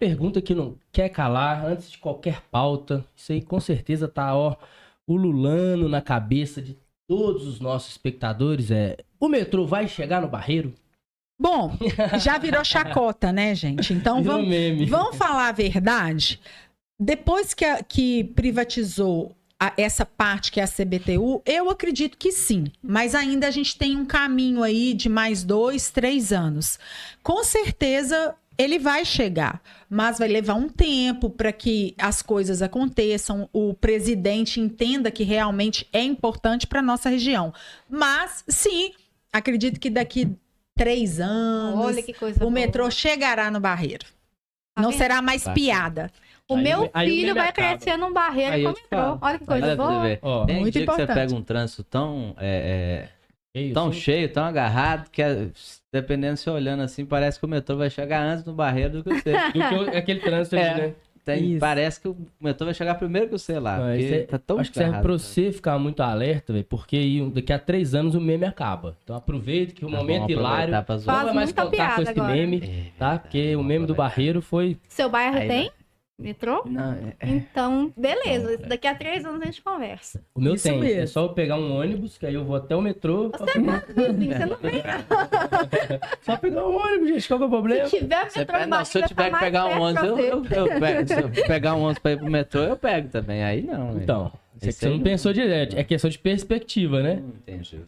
pergunta que não quer calar, antes de qualquer pauta. Isso aí com certeza tá, ó, ululando na cabeça de todos os nossos espectadores. O metrô vai chegar no Barreiro? Bom, já virou chacota, né, gente? Então vamos falar a verdade. Depois que privatizou essa parte que é a CBTU, eu acredito que sim. Mas ainda a gente tem um caminho aí de mais 2, 3 anos. Com certeza ele vai chegar, mas vai levar um tempo para que as coisas aconteçam, o presidente entenda que realmente é importante para a nossa região. Mas, sim, acredito que daqui 3 anos Olha que coisa o metrô chegará no Barreiro. Tá Não vendo? será mais piada. O meu aí o filho meme vai acaba. crescer num Barreiro Aí com eu o te metrô. falo. Olha que coisa Olha pra boa. você ver. Ó, Tem muito dia que importante. você pega um trânsito tão Isso. tão cheio, tão agarrado, que dependendo se olhando assim, parece que o metrô vai chegar antes no Barreiro do que você. Do que aquele trânsito ali, né? Isso. Parece que o metrô vai chegar primeiro que você lá. Não, Porque tá tão acho que serve agarrado. pra você ficar muito alerta, velho, porque aí, daqui a 3 anos o meme acaba. Então aproveita que o Tá, momento vamos aproveitar hilário pra não zoar. vai Faz mais muita contar com piada esse agora. meme, tá? verdade, Porque o vamos meme do aproveitar. Barreiro foi... Seu bairro Aí, tem metrô? Não, Então, beleza. Daqui a 3 anos a gente conversa. O meu Isso tem. mesmo. É só eu pegar um ônibus, que aí eu vou até o metrô. Você não vem. Só pegar um ônibus, gente, qual que é o problema? Se tiver Você metrô pega- em não, se eu Barreiro, tiver que vai pegar ficar um mais ônibus, perto pra você. eu pego. Se eu pegar um ônibus pra ir pro metrô, eu pego também. Aí não. velho. Então, isso é que Esse você aí não não- pensou direto. É questão de perspectiva, né? Não entendi.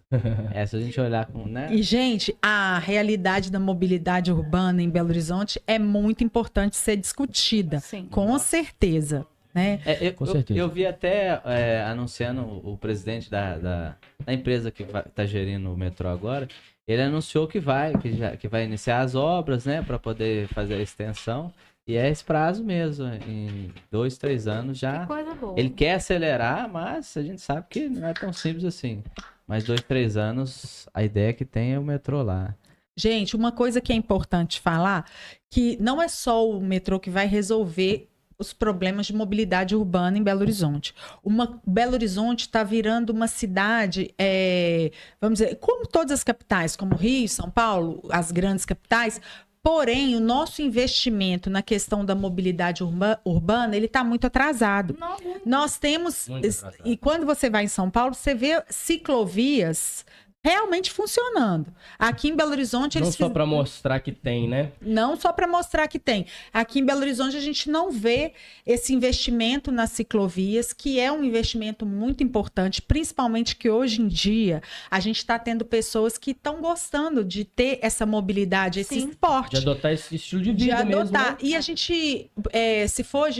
É, se a gente olhar com, né? E, gente, a realidade da mobilidade urbana em Belo Horizonte é muito importante ser discutida. Sim. Com certeza. Né? Com certeza. Eu vi até anunciando o presidente da empresa que tá gerindo o metrô agora. Ele anunciou que vai iniciar as obras, né, para poder fazer a extensão. E é esse prazo mesmo, em 2, 3 anos já. Que coisa boa. Ele quer acelerar, mas a gente sabe que não é tão simples assim. Mas 2, 3 anos, a ideia que tem é o metrô lá. Gente, uma coisa que é importante falar, que não é só o metrô que vai resolver os problemas de mobilidade urbana em Belo Horizonte. Belo Horizonte está virando uma cidade, vamos dizer, como todas as capitais, como Rio, São Paulo, as grandes capitais. Porém, o nosso investimento na questão da mobilidade urbana, ele está muito atrasado. Não, muito. Nós temos, Muito atrasado. e quando você vai em São Paulo, você vê ciclovias realmente funcionando. Aqui em Belo Horizonte, Não eles só pra mostrar que tem, né? não só para mostrar que tem. Aqui em Belo Horizonte, a gente não vê esse investimento nas ciclovias, que é um investimento muito importante, principalmente que hoje em dia a gente está tendo pessoas que estão gostando de ter essa mobilidade, esse Sim. esporte. De adotar esse estilo de De vida mesmo, adotar. né? E a gente,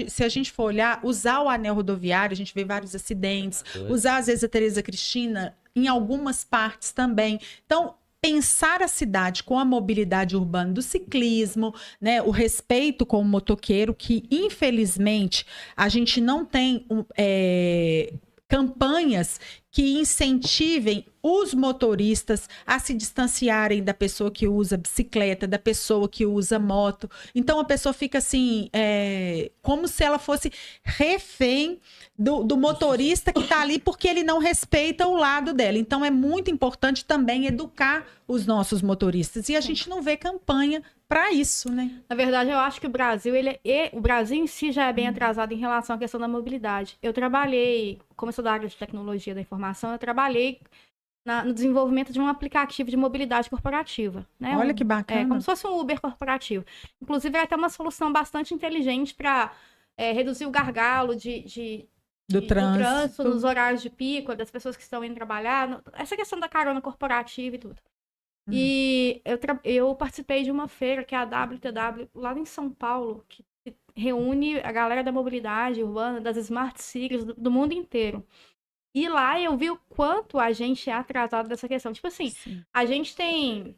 se a gente for olhar, usar o anel rodoviário, a gente vê vários acidentes, usar às vezes a Tereza Cristina em algumas partes também. Então, pensar a cidade com a mobilidade urbana do ciclismo, né, o respeito com o motoqueiro, que infelizmente a gente não tem campanhas que incentivem os motoristas a se distanciarem da pessoa que usa bicicleta, da pessoa que usa moto. Então a pessoa fica assim, como se ela fosse refém do motorista que está ali porque ele não respeita o lado dela. Então é muito importante também educar os nossos motoristas. E a gente não vê campanha para isso, né? Na verdade, eu acho que o Brasil, o Brasil em si já é bem atrasado em relação à questão da mobilidade. Eu trabalhei, como eu sou da área de tecnologia da informação, eu trabalhei no desenvolvimento de um aplicativo de mobilidade corporativa. Né? Olha que bacana. Como se fosse um Uber corporativo. Inclusive, é até uma solução bastante inteligente para reduzir o gargalo Do trânsito. nos horários de pico, das pessoas que estão indo trabalhar. Essa questão da carona corporativa e tudo. E eu participei de uma feira, que é a WTW, lá em São Paulo, que reúne a galera da mobilidade urbana, das Smart Cities, do mundo inteiro. E lá eu vi o quanto a gente é atrasado dessa questão. Tipo assim, Sim. a gente tem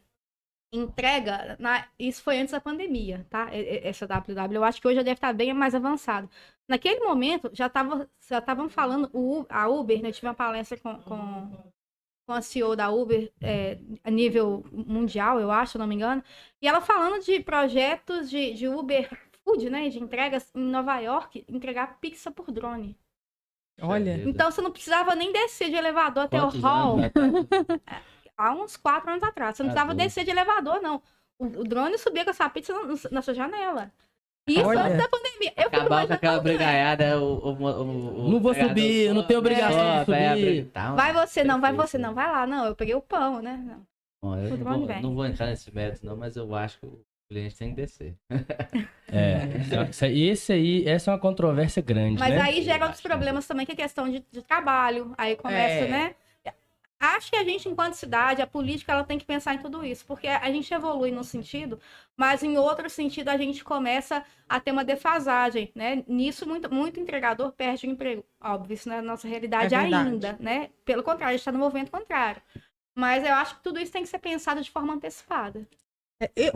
entrega, isso foi antes da pandemia, tá? Essa WW, eu acho que hoje já deve estar bem mais avançado. Naquele momento, já estavam falando, a Uber, né? Eu tive uma palestra com a CEO da Uber, a nível mundial, eu acho, se eu não me engano, e ela falando de projetos de Uber Food, né? De entregas em Nova York, entregar pizza por drone. Olha. Então, você não precisava nem descer de elevador até Quantos o hall. anos atrás? Há uns 4 anos atrás. Você não precisava descer de elevador, não. O drone subia com essa pizza na sua janela. Isso Olha. antes da pandemia. Eu fico Acabar com imaginando aquela como é. brigaiada, Não vou subir, eu não tenho obrigação de subir. Vai você não, vai você não, vai lá. Não, eu peguei o pão, né? Não. Bom, eu Tudo não bom, vou, velho. não vou entrar nesse mérito não, mas eu acho que o cliente tem que descer. Essa é uma controvérsia grande, Mas né? aí gera outros problemas também, que é questão de trabalho. Aí começa, né? Acho que a gente, enquanto cidade, a política, ela tem que pensar em tudo isso. Porque a gente evolui num sentido, mas em outro sentido a gente começa a ter uma defasagem, né? Nisso, muito entregador perde o emprego. Óbvio, isso não é a nossa realidade ainda, né? Pelo contrário, a gente está no movimento contrário. Mas eu acho que tudo isso tem que ser pensado de forma antecipada.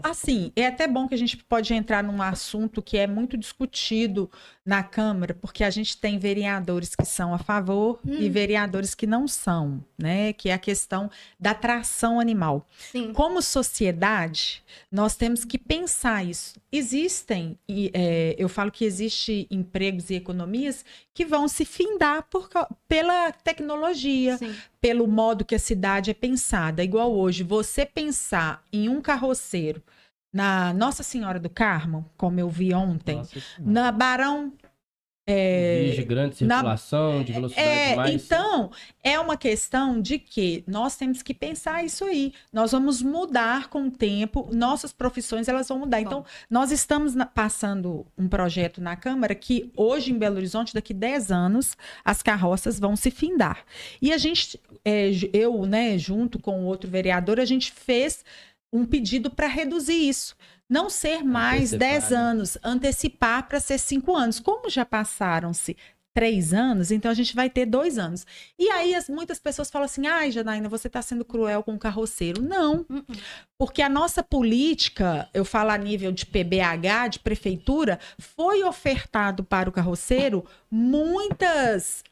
Assim, é até bom que a gente pode entrar num assunto que é muito discutido na Câmara, porque a gente tem vereadores que são a favor e vereadores que não são, né? Que é a questão da tração animal. Sim. Como sociedade, nós temos que pensar isso. Existem, eu falo que existem empregos e economias que vão se findar pela tecnologia, Sim. pelo modo que a cidade é pensada. Igual hoje, você pensar em um carroceiro na Nossa Senhora do Carmo, como eu vi ontem, na Barão... de grande circulação, de velocidade mais... Então, é uma questão de que nós temos que pensar isso aí. Nós vamos mudar com o tempo, nossas profissões elas vão mudar. Então, nós estamos passando um projeto na Câmara que hoje em Belo Horizonte, daqui 10 anos, as carroças vão se findar. E a gente, eu, né, junto com outro vereador, a gente fez um pedido para reduzir isso. Não ser mais 10 anos, antecipar para ser 5 anos. Como já passaram-se 3 anos, então a gente vai ter 2 anos. E aí muitas pessoas falam assim, ai, Janaína, você está sendo cruel com o carroceiro. Não, porque a nossa política, eu falo a nível de PBH, de prefeitura, foi ofertado para o carroceiro muitas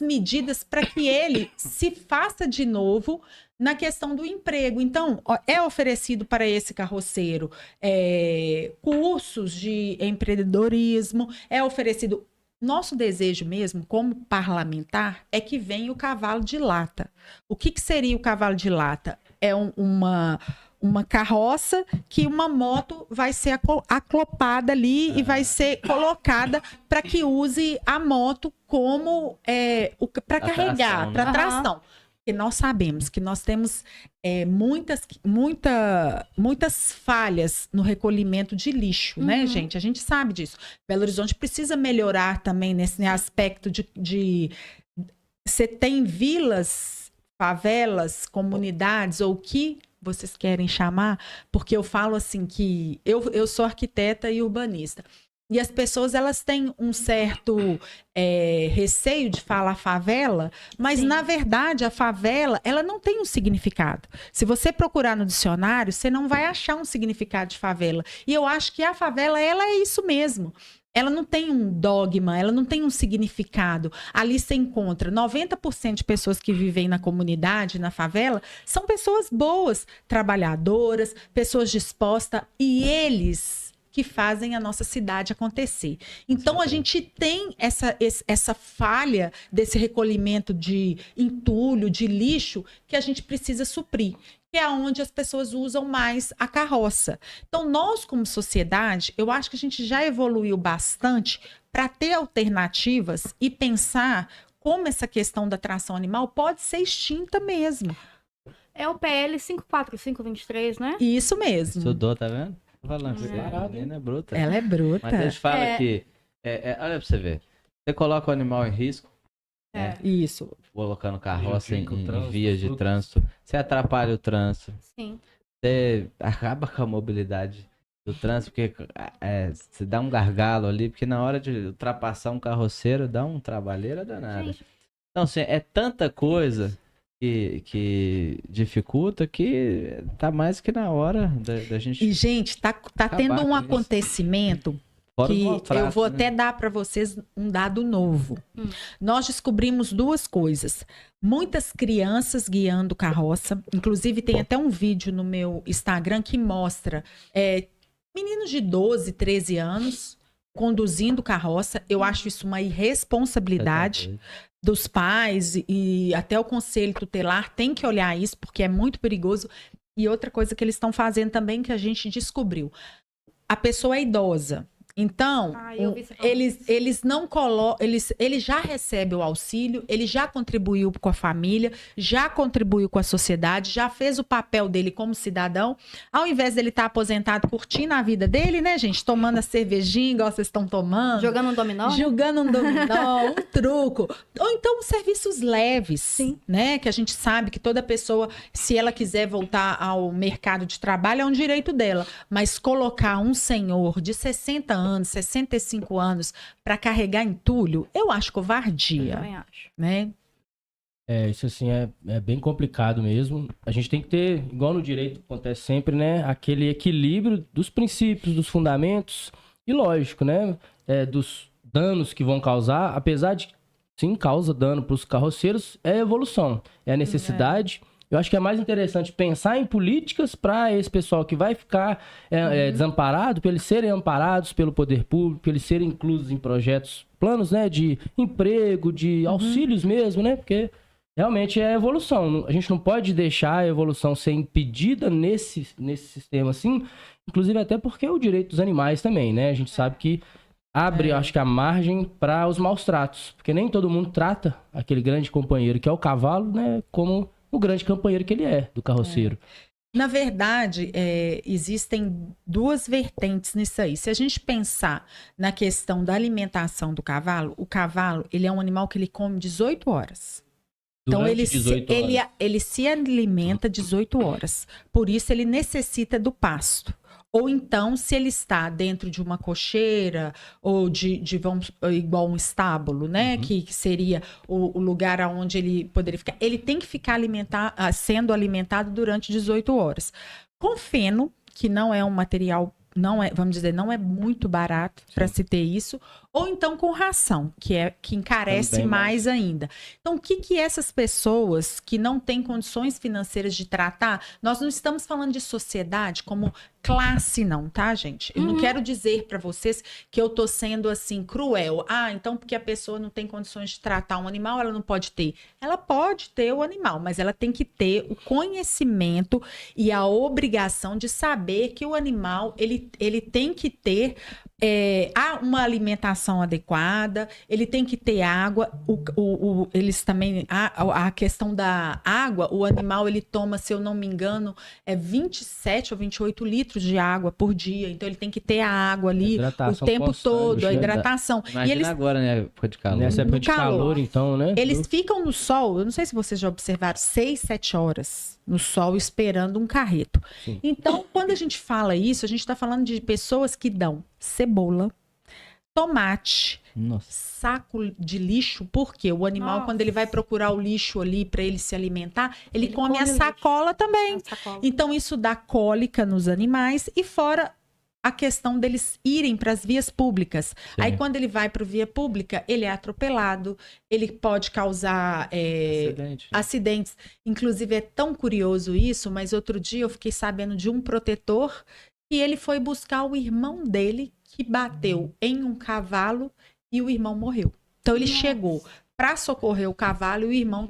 medidas para que ele se faça de novo na questão do emprego. Então, é oferecido para esse carroceiro cursos de empreendedorismo, é oferecido... Nosso desejo mesmo, como parlamentar, é que venha o cavalo de lata. O que seria o cavalo de lata? É uma carroça que uma moto vai ser aclopada ali e vai ser colocada para que use a moto como para carregar, para tração. Porque nós sabemos que nós temos muitas falhas no recolhimento de lixo, né, gente? A gente sabe disso. Belo Horizonte precisa melhorar também nesse aspecto de... Você tem vilas, favelas, comunidades, ou o que vocês querem chamar, porque eu falo assim que... Eu sou arquiteta e urbanista. E as pessoas, elas têm um certo receio de falar favela, mas, na verdade, a favela, ela não tem um significado. Se você procurar no dicionário, você não vai achar um significado de favela. E eu acho que a favela, ela é isso mesmo. Ela não tem um dogma, ela não tem um significado. Ali você encontra 90% de pessoas que vivem na comunidade, na favela, são pessoas boas, trabalhadoras, pessoas dispostas, e eles... que fazem a nossa cidade acontecer. Então, a gente tem essa falha desse recolhimento de entulho, de lixo, que a gente precisa suprir, que é onde as pessoas usam mais a carroça. Então, nós, como sociedade, eu acho que a gente já evoluiu bastante para ter alternativas e pensar como essa questão da tração animal pode ser extinta mesmo. É o PL 54523, né? Isso mesmo. Estudou, tá vendo? Falando que a menina é bruta. Ela é bruta. Mas a gente fala que... olha pra você ver. Você coloca o animal em risco. Isso. Colocando carroça em vias de trânsito. Você atrapalha o trânsito. Sim. Você acaba com a mobilidade do trânsito, porque você dá um gargalo ali, porque na hora de ultrapassar um carroceiro dá um trabalheira danada. Gente. Então, assim, é tanta coisa... Que dificulta, que tá mais que na hora da gente... E, gente, tá tendo um acontecimento que eu vou até dar para vocês um dado novo. Nós descobrimos 2 coisas. Muitas crianças guiando carroça. Inclusive, tem até um vídeo no meu Instagram que mostra meninos de 12, 13 anos conduzindo carroça. Eu acho isso uma irresponsabilidade dos pais, e até o Conselho Tutelar tem que olhar isso, porque é muito perigoso. E outra coisa que eles estão fazendo também, que a gente descobriu. a pessoa é idosa. Então, eles não colocam, ele já recebe o auxílio, ele já contribuiu com a família, já contribuiu com a sociedade, já fez o papel dele como cidadão. Ao invés dele estar aposentado, curtindo a vida dele, né, gente? Tomando a cervejinha, igual vocês estão tomando. Jogando um dominó? Jogando um dominó, um truco. Ou então serviços leves, sim, né? Que a gente sabe que toda pessoa, se ela quiser voltar ao mercado de trabalho, é um direito dela. Mas colocar um senhor de 60 anos, 65 anos, para carregar entulho, eu acho covardia. Eu também acho. Né? Isso assim é bem complicado mesmo. A gente tem que ter, igual no direito acontece sempre, né? Aquele equilíbrio dos princípios, dos fundamentos e, lógico, né? Dos danos que vão causar, apesar de, sim, causa dano para os carroceiros, é evolução, é a necessidade. Eu acho que é mais interessante pensar em políticas para esse pessoal que vai ficar desamparado, para eles serem amparados pelo poder público, para eles serem inclusos em projetos, planos, né, de emprego, de auxílios mesmo, né? Porque realmente é evolução. A gente não pode deixar a evolução ser impedida nesse sistema assim, inclusive até porque é o direito dos animais também, né? A gente sabe que abre, acho que a margem para os maus tratos, porque nem todo mundo trata aquele grande companheiro que é o cavalo, né, como o grande companheiro que ele é, do carroceiro. Na verdade, existem duas vertentes nisso aí. Se a gente pensar na questão da alimentação do cavalo, o cavalo, ele é um animal que ele come 18 horas. Então, ele se alimenta 18 horas. Por isso, ele necessita do pasto. Ou então, se ele está dentro de uma cocheira ou igual um estábulo, né? Que seria o lugar onde ele poderia ficar. Ele tem que ficar sendo alimentado durante 18 horas. Com feno, que não é um material, vamos dizer, não é muito barato para se ter isso. Ou então com ração, que encarece mais ainda. Então, o que essas pessoas que não têm condições financeiras de tratar, nós não estamos falando de sociedade como classe não, tá, gente? Eu não quero dizer para vocês que eu tô sendo, assim, cruel. Então porque a pessoa não tem condições de tratar um animal, ela não pode ter. Ela pode ter o animal, mas ela tem que ter o conhecimento e a obrigação de saber que o animal, ele tem que ter uma alimentação adequada, ele tem que ter água, eles também, a questão da água, o animal ele toma, se eu não me engano, 27 ou 28 litros de água por dia, então ele tem que ter a água ali o tempo todo, a hidratação. Imagina e eles, agora, né, época de calor. Nessa época de calor, então, né? Eles ficam no sol, eu não sei se vocês já observaram, 6, 7 horas no sol esperando um carreto. Sim. Então, quando a gente fala isso, a gente está falando de pessoas que dão cebola, tomate, saco de lixo, porque o animal, quando ele vai procurar o lixo ali para ele se alimentar, ele come a sacola também. Então, isso dá cólica nos animais e fora a questão deles irem para as vias públicas. Sim. Aí, quando ele vai para a via pública, ele é atropelado, ele pode causar acidentes. Inclusive, é tão curioso isso, mas outro dia eu fiquei sabendo de um protetor que ele foi buscar o irmão dele, que bateu em um cavalo e o irmão morreu. Então, ele chegou para socorrer o cavalo e o irmão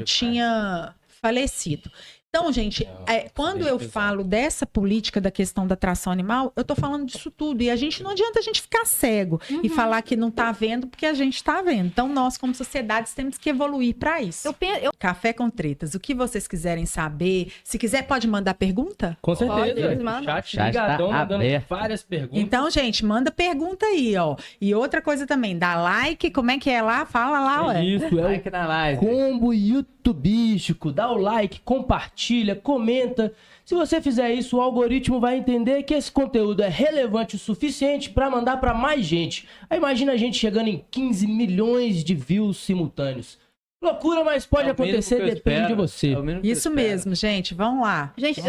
tinha falecido. Então, gente, quando eu falo dessa política da questão da tração animal, eu tô falando disso tudo. E não adianta a gente ficar cego e falar que não tá vendo, porque a gente tá vendo. Então, nós, como sociedade, temos que evoluir para isso. Café com Tretas, o que vocês quiserem saber. Se quiser, pode mandar pergunta? Com certeza. O chat tá mandando várias perguntas. Então, gente, manda pergunta aí, ó. E outra coisa também, dá like, como é que é lá? Fala lá, ué. Isso, like na live. Combo YouTubístico. Dá o like, compartilha, comenta. Se você fizer isso, o algoritmo vai entender que esse conteúdo é relevante o suficiente para mandar para mais gente. Aí imagina a gente chegando em 15 milhões de views simultâneos. Loucura, mas pode acontecer, depende de você. Isso mesmo, gente. Vamos lá. Gente,